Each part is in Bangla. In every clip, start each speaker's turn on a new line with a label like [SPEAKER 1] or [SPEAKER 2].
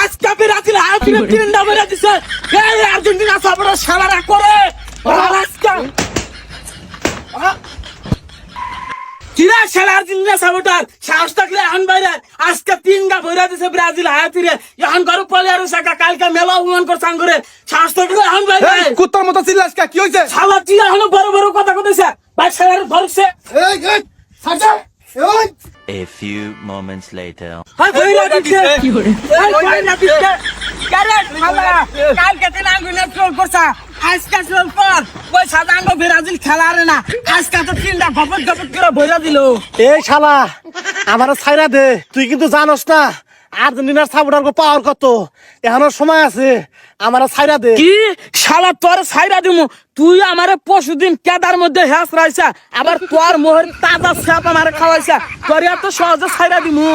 [SPEAKER 1] আজকে ব্রাজিল হাফিনে তিনটা বেরা দিছে। এই আর্জেন্টিনা সাপোর্টার শালারা করে কিরা শালা আর্জেন্টিনা সাপোর্টার সাহস থাকলে এখন বাইরে আজকে তিনটা বেরা দিছে ব্রাজিল হাফিনে এখন ঘরে প্লেয়ারের সাকা কালকে মেলা অভিমান করছান করে সাহস থাকলে এখন বাইরে
[SPEAKER 2] কুত্তার মতো চিল্লাস কা কি হইছে?
[SPEAKER 1] শালা তুই এখন বড় বড় কথা কইছে ভাই শালার ধরছে।
[SPEAKER 2] এই সাজা ওই
[SPEAKER 3] A few moments later.
[SPEAKER 1] হাই কইরা দিছে কি করে এই কইরা দিছে কারে শালা কালকে দিন আঙ্গুলে ট্রোল করছা আজকে ট্রোল কর ওই সাদাঙ্গ ব্রাজিল খেলারে না আজকে তো তিনটা গপত গপত করে বইরা দিল।
[SPEAKER 2] এই শালা আমার ছাইরা দে, তুই কিন্তু জানোস না আর্জেন্টিনার সাপোর্টার কো পাওয়ার কত, এখনো সময় আছে, আমার ছাইরা দে।
[SPEAKER 1] কি শালা তোর ছাইরা দিমু? তুই আমারে পরশুদিন কেদার মধ্যে হ্যাস রাইছা আবার তোর মোহর তাজা সাপ আমারে খাওয়াইছা, তোর এত সহজে ছাইরা দিমু?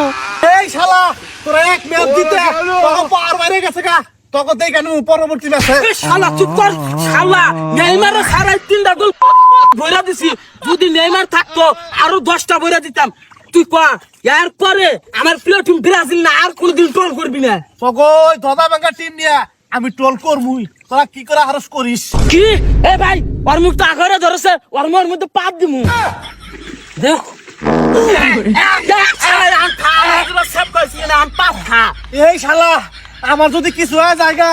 [SPEAKER 2] এই শালা তোরা এক ম্যাচ জিতে তোকে পাওয়ার বাইরে গেছে কা, তোকে দেই কেন পরবর্তী ম্যাচে?
[SPEAKER 1] এই শালা চুপ কর শালা, নেইমারে সারাই তিনটা গোল বইরা দিছি, যদি নেইমার থাকতো আরো 10টা বইরা দিতাম। তুই কয়া এরপরে আমার প্রিয় টিম ব্রাজিল না আর কোনদিন ট্রোল করবি না।
[SPEAKER 2] তোকে দাদা ভাঙ্গা টিম নিয়ে আমি ট্রোল করবই, তোরা কি করে হারস করিস?
[SPEAKER 1] কি এ ভাই ওর মুখটা আঘরে ধরেছে, ওর মোর মধ্যে পাত দিমু দেখ
[SPEAKER 2] এই শালা আমার যদি কিছু হয় জায়গা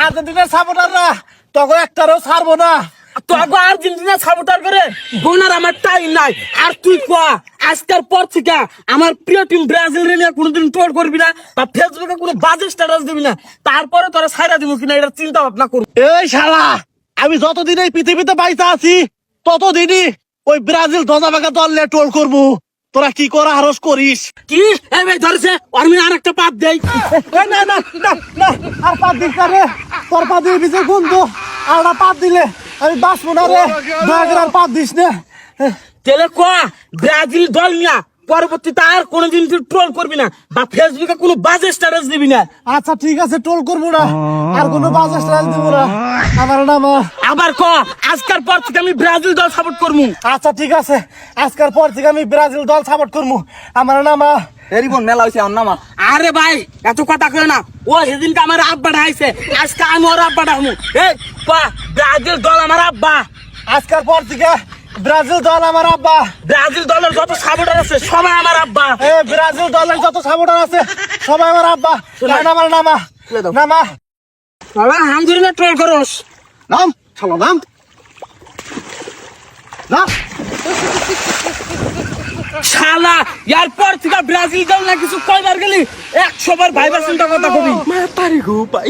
[SPEAKER 2] আর্জেন্টিনার সাপোর্টাররা তোকে একটারও ছাড়বো না।
[SPEAKER 1] তোকে আর্জেন্টিনা সাপোর্টার করে বোনার আমার টাইম নাই। আর তুই কয়া আজকের পর থেকে আমার প্রিয় টিম ব্রাজিল নিয়ে কোনোদিন ট্রোল করবি না বা ফেসবুকে কোনো বাজে স্ট্যাটাস দিবি না, তারপরে তোরা ছাইরা দিব কিনা এটা চিন্তা ভাবনা করবি।
[SPEAKER 2] এই শালা আমি যতদিন এই পৃথিবীতে বাইসা আছি ততদিনই ওই ব্রাজিল ধজা ভাঙা দল নিয়ে ট্রোল করবো, তোরা কি করে হারস করিস?
[SPEAKER 1] কি এ ভাই ধরেছে ওর মিনে আর একটা পাত দেই।
[SPEAKER 2] না না না না আর পাত দিস না রে, তোর পাত দিয়ে বিচে গুনতো আর পাত দিলে আমি বাঁচবো না রে, দয়া করে আর পাত দিস না।
[SPEAKER 1] তেলে কয়া ব্রাজিল দল নিয়া পরবর্তীতে আর কোনোদিন তুই ট্রোল করবি না বা ফেসবুকে কোনো বাজে স্ট্যাটাস দিবি না।
[SPEAKER 2] আচ্ছা ঠিক আছে ট্রোল করবো না, আর কোনো বাজে স্টাইল দিব না, আমার নাম।
[SPEAKER 1] আবার ক আজকের পর থেকে আমি ব্রাজিল দল সাপোর্ট করবো।
[SPEAKER 2] আচ্ছা ঠিক আছে আজকের পর থেকে আমি ব্রাজিল দল সাপোর্ট করবো, আমার নাম।
[SPEAKER 4] এরিবন মেলা হইছে আমার নামা।
[SPEAKER 1] আরে ভাই এত কথা কয় না, ও সেদিনকে আমার আব্বাটা আইছে, আজকে আমি ওর আব্বাটা হমু। এই পা ব্রাজিল দল আমার আব্বা,
[SPEAKER 2] আজকের পর থেকে ব্রাজিল দল আমার আব্বা।
[SPEAKER 1] ব্রাজিল দলের যত সাপোর্টার আছে সবাই আমার আব্বা।
[SPEAKER 2] ব্রাজিল দলের যত সাপোর্টার আছে সবাই আমার আব্বা। আমার নামা নামা
[SPEAKER 1] আলহামদুলিল্লাহ ট্রোল করস
[SPEAKER 2] নাম চলো নাম নাম।
[SPEAKER 1] শালা এরপর থেকে ব্রাজিল দল না কিছু কয়বার গেলি 100 বার ভাইবার চিন্তা কথা কবি।
[SPEAKER 4] মা পারি গো ভাই।